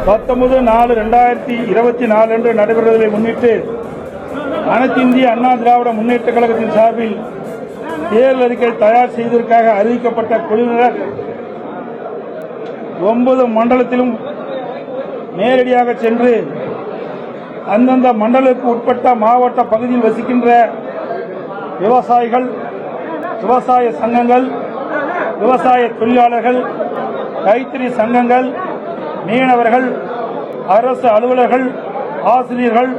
19/4/2024 அன்று நடைபெறுவதை முன்னிட்டு அனைத்து இந்திய அண்ணா திராவிட முன்னேற்ற கழகத்தின் சார்பில் தேர்தல் அறிக்கை தயார் செய்வதற்காக அறிவிக்கப்பட்ட குழுவினர் 9 மண்டலத்திலும் நேரடியாக சென்று அந்தந்த மண்டலத்துக்கு உட்பட்ட மாவட்ட பகுதியில் வசிக்கின்ற விவசாயிகள், விவசாய சங்கங்கள், விவசாய தொழிலாளர்கள், கைத்தறி சங்கங்கள், மீனவர்கள், அரசு அலுவலர்கள், ஆசிரியர்கள்,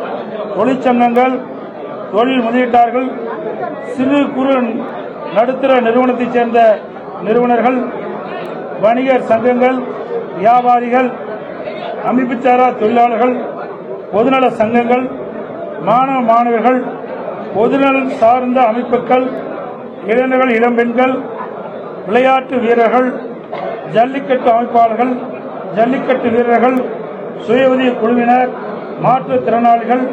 தொழிற்சங்கங்கள், தொழில் முதலீட்டாளர்கள், சிறு குறு நடுத்தர நிறுவனத்தைச் சேர்ந்த நிறுவனர்கள், வணிகர் சங்கங்கள், வியாபாரிகள், அமைப்புச்சாரா தொழிலாளர்கள், பொதுநல சங்கங்கள், மாணவ மாணவர்கள், பொதுநலன் சார்ந்த அமைப்புகள், இளைஞர்கள், இளம்பெண்கள், விளையாட்டு வீரர்கள், ஜல்லிக்கட்டு அமைப்பாளர்கள், ஜல்லிக்கட்டு வீரர்கள், சுய உதவி குழுவினர், மாற்றுத்திறனாளிகள்,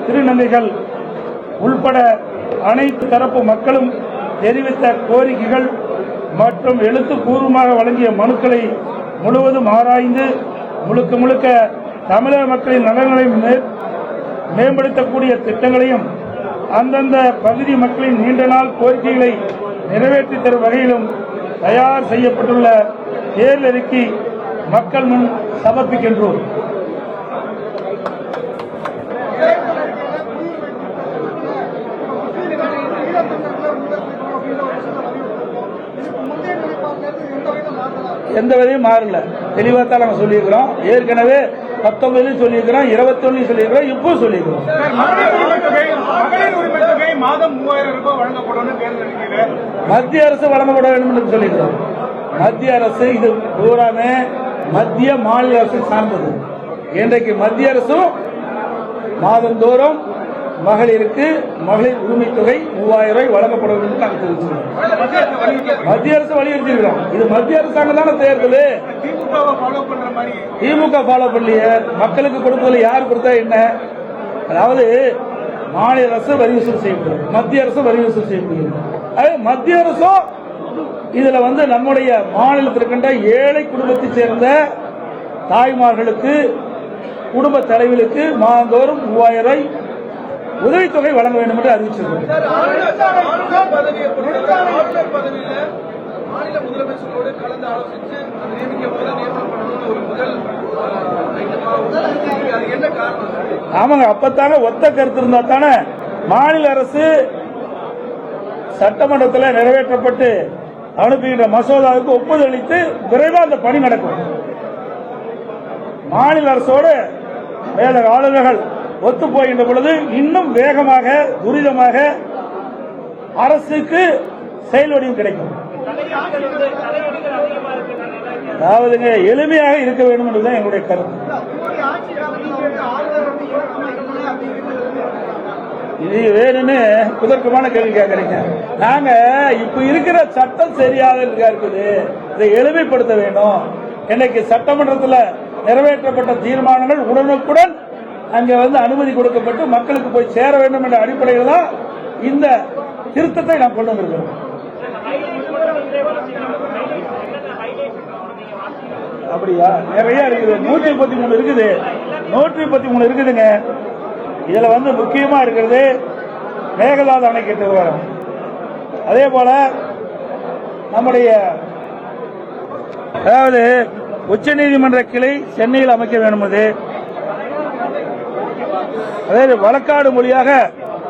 திருநங்கைகள் உள்பட அனைத்து தரப்பு மக்களும் தெரிவித்த கோரிக்கைகள் மற்றும் எழுத்துப்பூர்வமாக வழங்கிய மனுக்களை முழுவதும் ஆராய்ந்து முழுக்க முழுக்க தமிழக மக்களின் நலன்களை மேம்படுத்தக்கூடிய திட்டங்களையும் அந்தந்த பகுதி மக்களின் நீண்ட நாள் கோரிக்கைகளை நிறைவேற்றி தரும் வகையிலும் தயார் செய்யப்பட்டுள்ள தேர்தல் அறிக்கை மக்கள் முன் சமர்ப்பிக்கின்றோம். எந்த விதையும் மாறல, தெளிவாக தான் நாங்கள் சொல்லியிருக்கிறோம். ஏற்கனவே 19 சொல்லியிருக்கிறோம், 21 சொல்லியிருக்கிறோம், இப்போ சொல்லியிருக்கிறோம். மத்திய அரசு வழங்கப்பட வேண்டும் என்று சொல்லியிருக்கிறோம். மத்திய அரசு இது பூராமே மத்திய மாநில அரசு சார்ந்தது. இன்றைக்கு மத்திய அரசும் மாதந்தோறும் மகளிருக்கு மகளிர் உரிமை தொகை 3000 ரூபாய் வழங்கப்பட வேண்டும் என்று நாங்கள் தெரிவிச்சிருக்கோம். மத்திய அரசு வலியுறுத்திருக்கிறோம். இது மத்திய அரசாங்கம் தானே தேர்தல். திமுக ஃபாலோ பண்ணலையே. மக்களுக்கு கொடுப்பதில் யார் கொடுத்தா என்ன? அதாவது மாநில அரசு வரி வசூல் செய்யப்படுகிறது, மத்திய அரசு வரி வசூல் செய்யப்படுகிறது. மத்திய அரசும் இதுல நம்முடைய மாநிலத்திற்கின்ற ஏழை குடும்பத்தைச் சேர்ந்த தாய்மார்களுக்கு, குடும்ப தலைவர்களுக்கு மாதந்தோறும் 3000 ரூபாய் உதவித்தொகை வழங்க வேண்டும் என்று அறிவிச்சிருக்கிறோம். ஆமாங்க, அப்பத்தானே ஒத்த கருத்து இருந்தா தானே மாநில அரசு சட்டமன்றத்தில் நிறைவேற்றப்பட்டு அனுப்புகின்ற மசோதாவுக்கு ஒப்புதல் அளித்து விரைவாக அந்த பணி நடக்கும். மாநில அரசோடு மேல ஆளுநர்கள் ஒத்து போகின்ற பொழுது இன்னும் வேகமாக, துரிதமாக அரசுக்கு செயல் வடிவம் கிடைக்கும். அதாவதுங்க, எளிமையாக இருக்க வேண்டும் என்பதுதான் எங்களுடைய கருத்து. இது வேணும்னு குதர்க்கமான கேள்வி கேட்கறீங்க. நாங்க இப்ப இருக்கிற சட்டம் சரியாக இருக்குது, இதை எளிமைப்படுத்த வேண்டும். இன்னைக்கு சட்டமன்றத்தில் நிறைவேற்றப்பட்ட தீர்மானங்கள் உடனுக்குடன் அங்கே அனுமதி கொடுக்கப்பட்டு மக்களுக்கு போய் சேர வேண்டும் என்ற அடிப்படையில் தான் இந்த திருத்தத்தை நாம் கொண்டு வந்திருக்கிறோம். அப்படியா? நிறைய இருக்குது. 133 இருக்குது, 133 இருக்குதுங்க. இதுல முக்கியமா இருக்கிறது மேகதாது அணைக்கட்டு விவகாரம். அதே போல நம்முடைய அதாவது உச்சநீதிமன்ற கிளை சென்னையில் அமைக்க வேண்டும். அதாவது வழக்காடு மொழியாக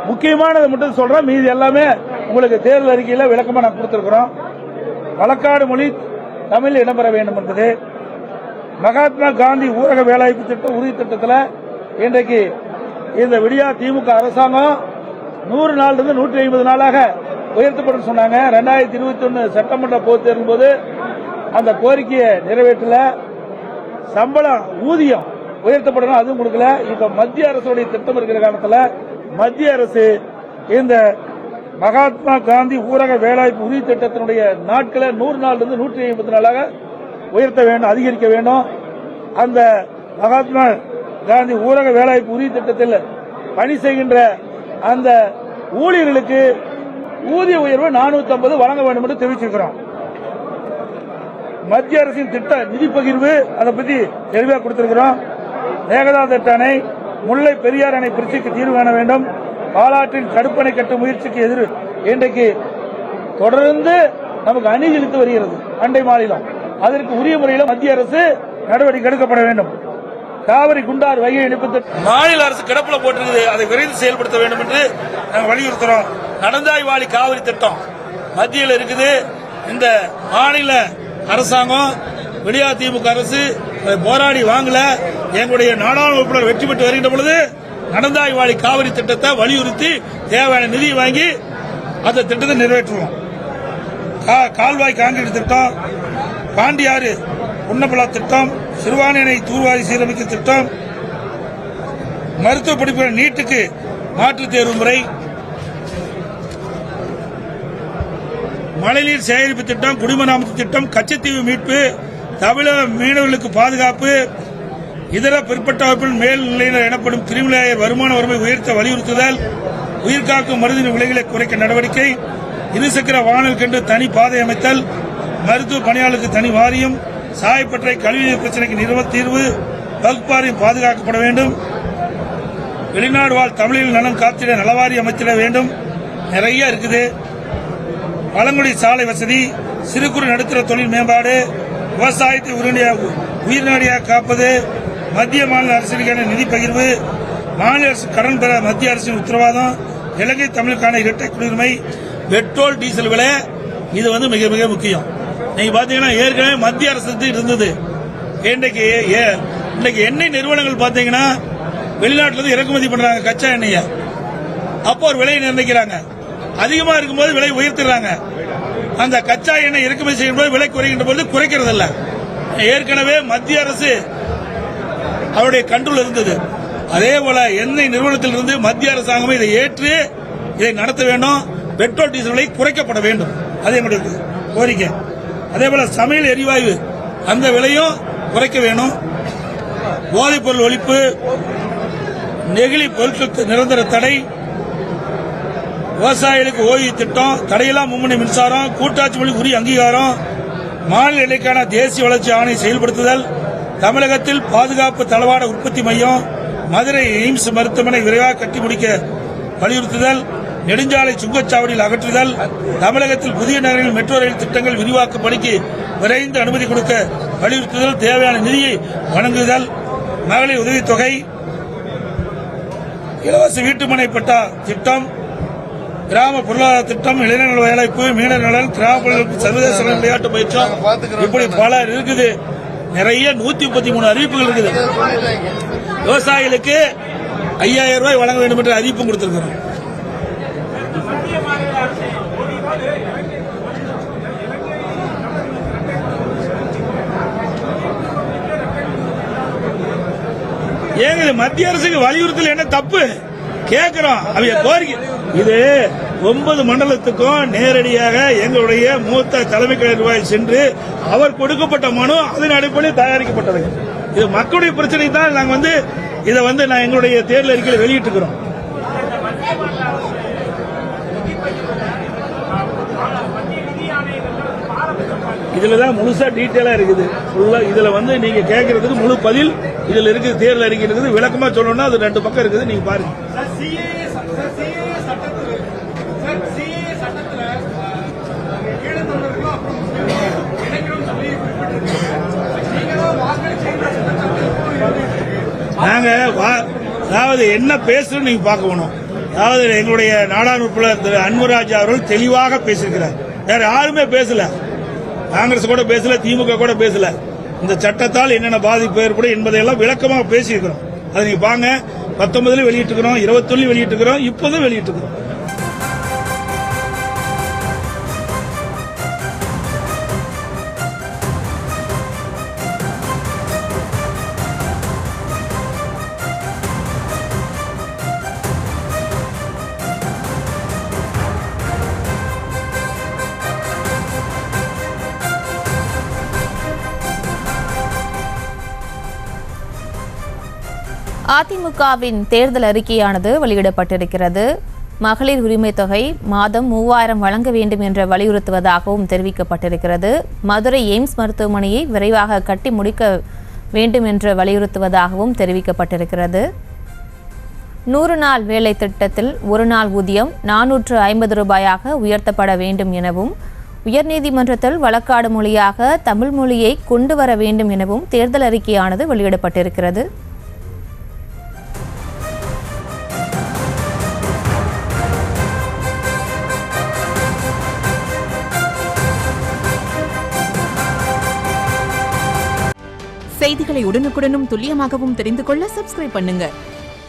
முக்கியமானதை மட்டும் சொல்றோம், மீது எல்லாமே உங்களுக்கு தேர்தல் அறிக்கையில் விளக்கமா நான் கொடுத்திருக்கிறோம். வழக்காடு மொழி தமிழில் இடம்பெற வேண்டும் என்பது. மகாத்மா காந்தி ஊரக வேலைவாய்ப்பு திட்டம் உறுதி திட்டத்தில் இன்றைக்கு இந்த விடியா திமுக அரசாங்கம் 100 நாளிலிருந்து 150 நாளாக உயர்த்தப்படும் சொன்னாங்க. 2021 சட்டமன்ற பொதுத் தேர்தல் போது அந்த கோரிக்கையை நிறைவேற்றல. சம்பளம், ஊதியம் உயர்த்தப்படணும், அதுவும் கொடுக்கல. இப்ப மத்திய அரசுடைய திட்டம் இருக்கிற காலத்தில் மத்திய அரசு இந்த மகாத்மா காந்தி ஊரக வேலைவாய்ப்பு உறுதி திட்டத்தினுடைய நாட்களை 100 நாளிலிருந்து 150 நாளாக உயர்த்த வேண்டும், அதிகரிக்க வேண்டும். அந்த மகாத்மா காந்தி ஊரக வேலைவாய்ப்பு உறுதி திட்டத்தில் பணி செய்கின்ற அந்த ஊழியர்களுக்கு ஊதிய உயர்வு 450 வழங்க வேண்டும் என்று தெரிவிச்சிருக்கிறோம். மத்திய அரசின் திட்ட நிதி பகிர்வு அதை பத்தி தெளிவாக கொடுத்திருக்கிறோம். மேகதாது அணை, முல்லை பெரியார் அணை பிரச்சனைக்கு தீர்வு காண வேண்டும். பாலாற்றில் தடுப்பணை கட்டும் முயற்சிக்கு இன்றைக்கு தொடர்ந்து நமக்கு அணிதித்து வருகிறது அண்டை மாநிலம். அதற்கு உரிய முறையில் மத்திய அரசு நடவடிக்கை எடுக்கப்பட வேண்டும். காவிரி குண்டாறு வைகை இணைப்பு மாநில அரசு கிடப்புல போட்டிருக்குது, அதை விரைந்து செயல்படுத்த வேண்டும் என்று நாங்கள் வலியுறுத்துறோம். நடந்தாய்வாளி காவிரி திட்டம் மத்தியில் இருக்குது. இந்த மாநில அரசாங்கம் விடியா திமுக அரசு போராடி வாங்கல. எங்களுடைய நாடாளுமன்ற உறுப்பினர் வெற்றி பெற்று வருகின்ற பொழுது நடந்தாய்வாளி காவிரி திட்டத்தை வலியுறுத்தி தேவையான நிதி வாங்கி அந்த திட்டத்தை நிறைவேற்றுவோம். கால்வாய் காங்கிரீட் திட்டம், பாண்டியாறு உன்னப்பலா திட்டம், சிறுவாணி அணை தூர்வாரி சீரமைக்கும் திட்டம், மருத்துவ படிப்புகள் நீட்டுக்கு மாற்றுத் தேர்வு முறை, மழைநீர் சேகரிப்பு திட்டம், குடிமராமத்து திட்டம், கச்சத்தீவு மீட்பு, தமிழக மீனவர்களுக்கு பாதுகாப்பு, இதர பிற்பட்ட வகுப்பில் மேல்நிலையினர் எனப்படும் கிரிமினல் வருமான வரம்பை உயர்த்த வலியுறுத்துதல், உயிர்காக்கும் மருந்தின் விலைகளை குறைக்க நடவடிக்கை, இருசக்கர வாகனங்களுக்கு தனி பாதை அமைத்தல், மருத்துவ பணியாளருக்கு தனி வாரியம், சாயப்பட்டறை கழிவுநீர் பிரச்சினைக்கு தீர்வு, வகுப்பாரியம் பாதுகாக்கப்பட வேண்டும், வெளிநாடு வாழ் தமிழில் நலன் காத்திட நலவாரி அமைத்திட வேண்டும். நிறைய இருக்குது. பழங்குடி சாலை வசதி, சிறு குறு நடுத்தர தொழில் மேம்பாடு, விவசாயத்தை உயிர்நாடியாக காப்பது, மத்திய மாநில அரசுக்கான நிதி பகிர்வு, மாநில அரசு கடன் பெற மத்திய அரசின் உத்தரவாதம், இலங்கை தமிழுக்கான இரட்டை குடியுரிமை, பெட்ரோல் டீசல் விலை, இது மிக மிக முக்கியம். நீங்க பாத்தீங்கன்னா ஏற்கனவே மத்திய அரசு இருந்தது. இன்றைக்கு எண்ணெய் நிறுவனங்கள் பாத்தீங்கன்னா வெளிநாட்டிலிருந்து இறக்குமதி பண்றாங்க கச்சா எண்ணெய. அப்போ ஒரு விலையை நிர்ணயிக்கிறாங்க. அதிகமா இருக்கும்போது விலை உயர்த்துறாங்க. அந்த கச்சா எண்ணெய் இறக்குமதி செய்யும் போது விலை குறைகின்ற போது குறைக்கிறது இல்ல. ஏற்கனவே மத்திய அரசு அவருடைய கண்ட்ரோல் இருந்தது. அதே போல எண்ணெய் நிறுவனத்திலிருந்து மத்திய அரசாங்கமே இதை ஏற்று இதை நடத்த வேண்டும். பெட்ரோல் டீசல் விலை குறைக்கப்பட வேண்டும். அது எங்களுடைய கோரிக்கை. அதே போல சமையல் எரிவாயு அந்த விலையும் குறைக்க வேணும். போதைப் பொருள் ஒழிப்பு, நெகிழி பொருட்களுக்கு நிரந்தர தடை, விவசாயிகளுக்கு ஓய்வு திட்டம், தடையில்லா மும்முனை மின்சாரம், கூட்டாட்சி மொழி உரிய அங்கீகாரம், மாநில எல்லைக்கான தேசிய வளர்ச்சி ஆணை செயல்படுத்துதல், தமிழகத்தில் பாதுகாப்பு தளவாட உற்பத்தி மையம், மதுரை எய்ம்ஸ் மருத்துவமனை விரைவாக கட்டி முடிக்க வலியுறுத்துதல், நெடுஞ்சாலை சுங்கச்சாவடியில் அகற்றுதல், தமிழகத்தில் புதிய நகரில் மெட்ரோ ரயில் திட்டங்கள் விரிவாக்க பணிக்கு விரைந்து அனுமதி கொடுக்க வலியுறுத்துதல், தேவையான நிதியை வழங்குதல், மகளிர் உதவித்தொகை, இலவச வீட்டுமனை பட்டா திட்டம், கிராம பொருளாதார திட்டம், இளைஞர்கள் வேலைப்பு, மீனவர் நலன், கிராமப்புறங்களுக்கு சர்வதேச விளையாட்டு பயிற்சம், இப்படி பல இருக்குது. நிறைய 133 அறிவிப்புகள் இருக்குது. விவசாயிகளுக்கு 5000 ரூபாய் வழங்க வேண்டும் என்ற அறிவிப்பும் கொடுத்திருக்கிறோம். ஏங்க மத்திய அரசுக்கு வலியுறுத்தல் என்ன தப்பு கேட்கிறோம். அவங்க கோரிக்கை இது 9 மண்டலத்துக்கும் நேரடியாக எங்களுடைய மூத்த தலைமை கழக நிர்வாகி சென்று அவர் கொடுக்கப்பட்ட மனு அதன் அடிப்படையில் தயாரிக்கப்பட்டது. இது மக்களுடைய பிரச்சனை தான். நாங்க இதை நான் எங்களுடைய தேர்தல் அறிக்கையில் வெளியிட்டிருக்கிறோம். இதுலதான் முழுசா டீட்டெயிலா இருக்குது. இதுல நீங்க கேட்கறதுக்கு முழு பதில் இதுல இருக்குது. தேர்தல் அறிக்கை இருக்குது. விளக்கமா சொல்லணும்னா அது 2 பக்கம் இருக்குது. நீங்க பாருங்க. நாங்க அதாவது என்ன பேசுறோம் நீங்க பார்க்கணும். அதாவது எங்களுடைய நாடாளுமன்ற உறுப்பினர் திரு அன்புராஜ் அவர்கள் தெளிவாக பேசியிருக்கிறார். வேற யாருமே பேசல. காங்கிரஸ் கூட பேசல, திமுக கூட பேசல. இந்த சட்டத்தால் என்னென்ன பாதிப்பு ஏற்படும் என்பதையெல்லாம் விளக்கமாக பேசியிருக்கிறோம். அதை நீங்க பாங்க. 19 வெளியிட்டிருக்கிறோம், 21 வெளியிட்டிருக்கிறோம், இப்போதும் வெளியிட்டிருக்கிறோம். அதிமுகவின் தேர்தல் அறிக்கையானது வெளியிடப்பட்டிருக்கிறது. மகளிர் உரிமை தொகை மாதம் 3000 வழங்க வேண்டும் என்று வலியுறுத்துவதாகவும் தெரிவிக்கப்பட்டிருக்கிறது. மதுரை எய்ம்ஸ் மருத்துவமனையை விரைவாக கட்டி முடிக்க வேண்டும் என்று வலியுறுத்துவதாகவும் தெரிவிக்கப்பட்டிருக்கிறது. 100 நாள் வேலை திட்டத்தில் ஒரு நாள் ஊதியம் 450 ரூபாயாக உயர்த்தப்பட வேண்டும் எனவும் உயர்நீதிமன்றத்தில் வழக்காடு மொழியாக தமிழ் மொழியை கொண்டு வர வேண்டும் எனவும் தேர்தல் அறிக்கையானது வெளியிடப்பட்டிருக்கிறது. செய்திகளை உடனுக்குடனும் துல்லியமாகவும் தெரிந்து கொள்ள சப்ஸ்கிரைப் பண்ணுங்க.